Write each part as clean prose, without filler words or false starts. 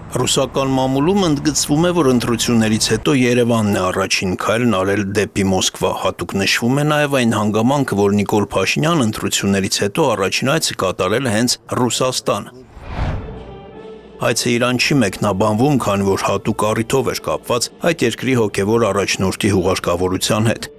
Ռուսական մամուլում ընդգծվում է, որ ընտրություններից հետո Երևանն է առաջին քայլն արել դեպի Մոսկվա։ Հատուկ նշվում է նաև այն հանգամանքը, որ Նիկոլ Փաշինյանը ընտրություններից հետո առաջին այցը կատարել է հենց Ռուսաստան։ Այցը Իրան չի մեկնաբանվում, քանի որ հատուկ առիթով էր կապված այդ երկրի հոգևոր առաջնորդի հուղարկավորության հետ։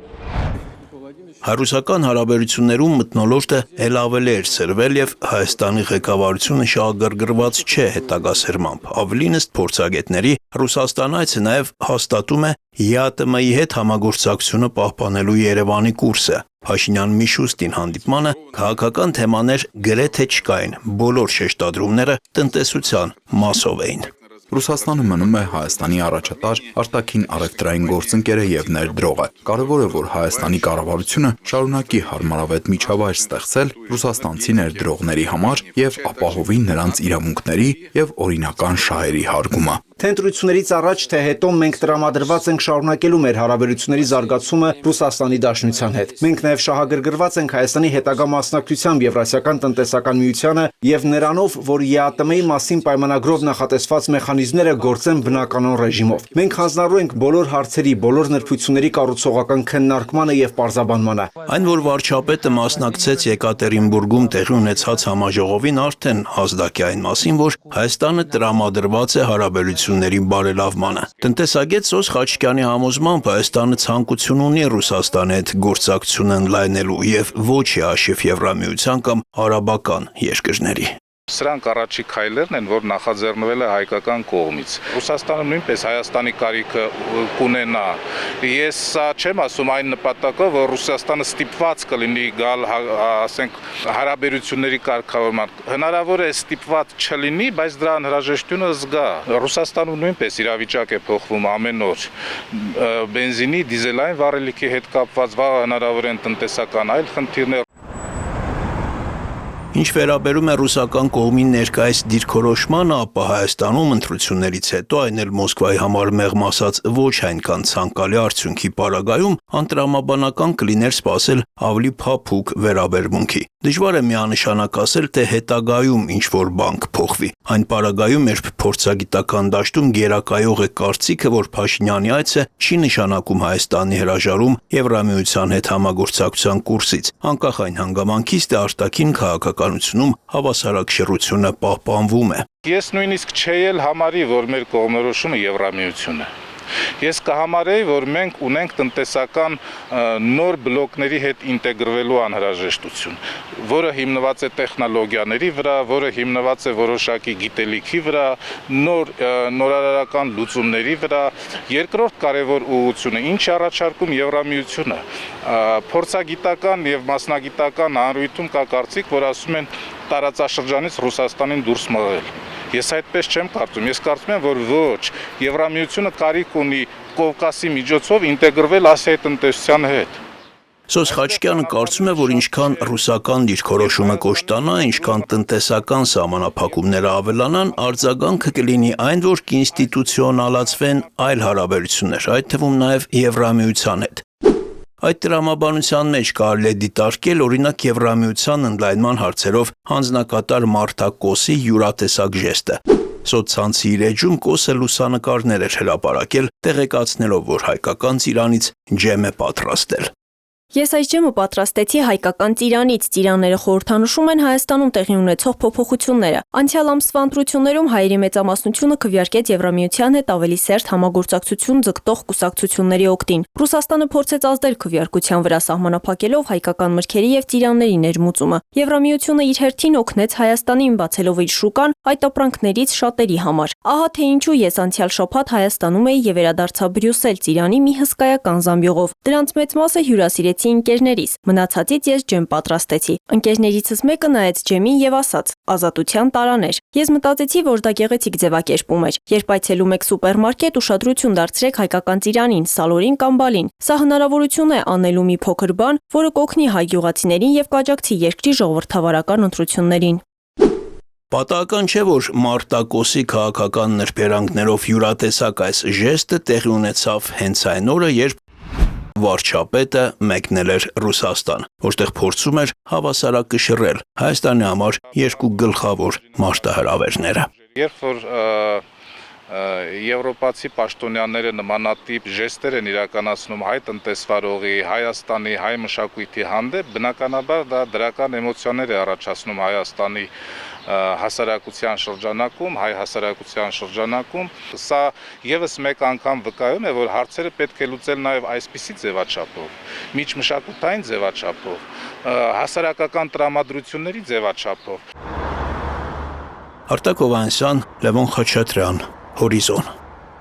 Հայ-ռուսական հարաբերություններում մթնոլորտը էլ ավելի էր սրվել եւ Հայաստանի ղեկավարությունը շահագրգռված չէ հետագա սերմամբ։ Ավելին ըստ փորձագետների Ռուսաստան այցը նաեւ հաստատում է ԵԱՏՄ-ի հետ համագործակցությունը պահպանելու Երևանի կուրսը։ Փաշինյան Միշուստին հանդիպմանը քաղաքական թեմաներ գրեթե չկային, բոլոր շեշտադրումները տնտեսության մասով էին։ Ռուսաստանը մնում է Հայաստանի առաջատար արտաքին առևտրային գործընկերը եւ ներդրողը։ Կարևոր է, որ Հայաստանի կառավարությունը շարունակի հարմարավետ միջավայր ստեղծել ռուսաստանցի ներդրողների համար եւ ապահովի նրանց իրավունքների եւ օրինական շահերի հարգումը։ Թե ընտրություններից առաջ, թե հետո մենք տրամադրված ենք շարունակելու մեր հարաբերությունների զարգացումը Ռուսաստանի Դաշնության հետ։ Մենք նաև շահագրգռված ենք Հայաստանի հետագա մասնակցությամբ Եվրասիական տնտեսական միությանը եւ նրանով, որ ԵԱՏՄ-ի մասին պայմանագրով նախատեսված մեխանիզմները գործեն բնականon ռեժիմով։ Մենք հանձնառու ենք բոլոր հարցերի, բոլոր նրբությունների կառուցողական քննարկմանը եւ պարզաբանմանը։ Այն, որ վարչապետը մասնակցեց Եկատերինբուրգում տեղի ունեցած համաժողովին, արդեն ազդակ է այն մասին, որ Հայաստանը տրամադրված է հարաբերությունների բարելավմանը։ Տնտեսագետ Սոս Խաչիկյանի համոզմամբ Հայաստանը ցանկություն ունի Ռուսաստանի հետ գործակցություն ընդլայնելու եւ ոչ հաշիվ Եվրամիության կամ արաբական երկրների։ Սրանք առաջի քայլերն են, որ նախաձեռնվել է հայկական կողմից։ Ռուսաստանը նույնպես Հայաստանի կարիքը կունենա։ Ես սա չեմ ասում այն նպատակով, որ Ռուսաստանը ստիպված կլինի գալ, ասենք, հարաբերությունների կարգավորման։ Հնարավոր է ստիպված չլինի, բայց դրա անհրաժեշտությունը զգա։ Ռուսաստանում նույնպես իրավիճակ է փոխվում ամեն օր։ Բենզինի, դիզելային վառելիքի հետ կապված հնարավոր են տնտեսական այլ խնդիրներ։ Ինչ վերաբերում է ռուսական կողմի ներկայիս դիրքորոշմանը, ապա Հայաստանում ընտրություններից հետո այն էլ Մոսկվայի համար մեղմ ասած ոչ այնքան ցանկալի արդյունքի պարագայում անտրամաբանական կլիներ սպասել ավելի փափուկ վերաբերմունքի։ Դժվար է միանշանակ ասել, թե հետագայում ինչ-որ բան կփոխվի։ Այն պարագայում, երբ փորձագիտական դաշտում գերակայող է կարծիքը, որ Փաշինյանի այցը չի նշանակում Հայաստանի հրաժարում Եվրամիության հետ համագործակցության կուրսից, անկախ այն հանգամանքից, թե արտաքին քաղաքականությունում հավասարակշռությունը պահպանվում է։ Ես նույնիսկ չէի էլ համարի, որ մեր կողմնորոշումը Եվրամիությունն է։ Ես կհամարեի, որ մենք ունենք տնտեսական նոր բլոկների հետ ինտեգրվելու անհրաժեշտություն, որը հիմնված է տեխնոլոգիաների վրա, որը հիմնված է որոշակի գիտելիքի վրա, նորարարական լուծումների վրա։ Երկրորդ կարևոր ուղղությունը, ինչ առաջարկում Եվրամիությունը, փորձագիտական եւ մասնագիտական հանրույթում կա կարծիք, որ ասում են տարածաշրջանից Ռուսաստանին դուրս մղել։ Ես այդպես չեմ կարծում, ես կարծում եմ, որ ոչ, Եվրամիությունը կարիք ունի Կովկասի միջոցով ինտեգրվել Ասիայի տնտեսության հետ։ Սոս Խաչիկյանը կարծում է, որ ինչքան ռուսական դիրքորոշումը կոշտանա, ինչքան տնտեսական սահմանափակումները ավելանան, արձագանքը կլինի այն, որ կինստիտուցիոնալացվեն այլ հարաբերություններ, այդ թվում նաև Եվրամիության հետ։ Այդ տրամաբանության մեջ կարելի է դիտարկել օրինակ Եվրամիության ընդլայնման հարցերով հանձնակատար Մարթա Կոսի յուրատեսակ ժեստը։ Սոցցանցի իր էջում Կոսը լուսանկարներ էր հրապարակել, տեղեկացնելով, որ հայկական ծիրանից ջեմ է պատրաստել։ Ես այս ջեմը պատրաստեցի հայկական ծիրանից։ Ծիրանները խորհրդանշում են Հայաստանում տեղի ունեցող փոփոխությունները։ Անցյալ ամսվա ընտրություններում հայերի մեծամասնությունը քվեարկեց Եվրամիության հետ ավելի սերտ համագործակցություն ձգտող կուսակցությունների օգտին։ Ռուսաստանը փորձեց ազդել քվեարկության վրա սահմանափակելով հայկական մրգերի եւ ծիրանների ներմուծումը։ Եվրամիությունը իր հերթին օգնեց Հայաստանին բացելով իր շուկան այդ ապրանքներից շատերի համար։ Ահա թե ինչու ես անցյալ շաբաթ Հայաստանում էի եւ վերադարձա Բրյուսել ծիրանի մի հսկայական զամբյուղով։ Դրանց մեծ մասը հյուրասիրեց ընկերներիս, մնացածից ես ջեմ պատրաստեցի։ Ընկերներիցս մեկը նայեց ջեմին եւ ասաց. ազատության տարաներ։ Ես մտածեցի, որ դա գեղեցիկ ձևակերպում էր։ Երբ այցելում եք սուպերմարկետ, ուշադրություն դարձրեք հայկական ծիրանին, սալորին կամ բալին։ Սա հնարավորություն է անելու մի փոքր բան, որը կօգնի հայ գյուղացիներին եւ կաջակցի երկրի ժողովրդավարական ընտրություններին։ Պատահական չէ, որ Մարտա Կոսի քաղաքական նրբերանգներով յուրատեսակ այս ժեստը տեղի ունեցավ հենց այն օրը, երբ վարչապետը մեկնել էր Ռուսաստան, որտեղ փորձում էր հավասարակշռել Հայաստանի համար երկու գլխավոր մարտահրավերները։ Երբ որ Եվրոպացի պաշտոնյաները նմանատիպ ժեստեր են իրականացնում հայ տնտեսվարողի, Հայաստանի, հայ մշակույթի հանդեպ, բնականաբար դա դրական էմոցիաներ է առաջացնում Հայաստանի հասարակության շրջանակում, հայ հասարակության շրջանակում։ Սա եւս մեկ անգամ վկայում է, որ հարցերը պետք է լուծել նաեւ այսպիսի ձևաչափով, միջմշակութային ձևաչափով, հասարակական տրամադրությունների ձևաչափով։ Արտակ Հովհաննիսյան, Լևոն Խաչատրյան, Հորիզոն։